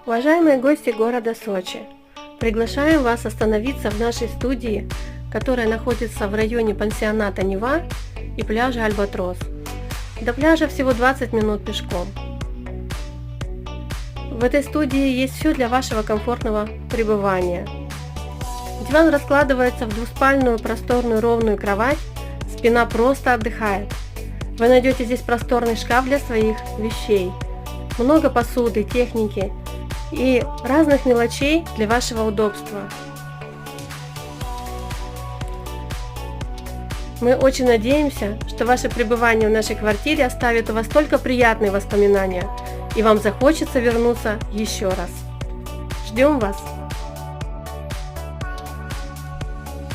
Уважаемые гости города Сочи, приглашаем вас остановиться в нашей студии, которая находится в районе пансионата Нева и пляжа Альбатрос. До пляжа всего 20 минут пешком. В этой студии есть все для вашего комфортного пребывания. Диван раскладывается в двуспальную просторную ровную кровать, спина просто отдыхает. Вы найдете здесь просторный шкаф для своих вещей, много посуды, техники и разных мелочей для вашего удобства. Мы очень надеемся, что ваше пребывание в нашей квартире оставит у вас только приятные воспоминания, и вам захочется вернуться еще раз. Ждем вас!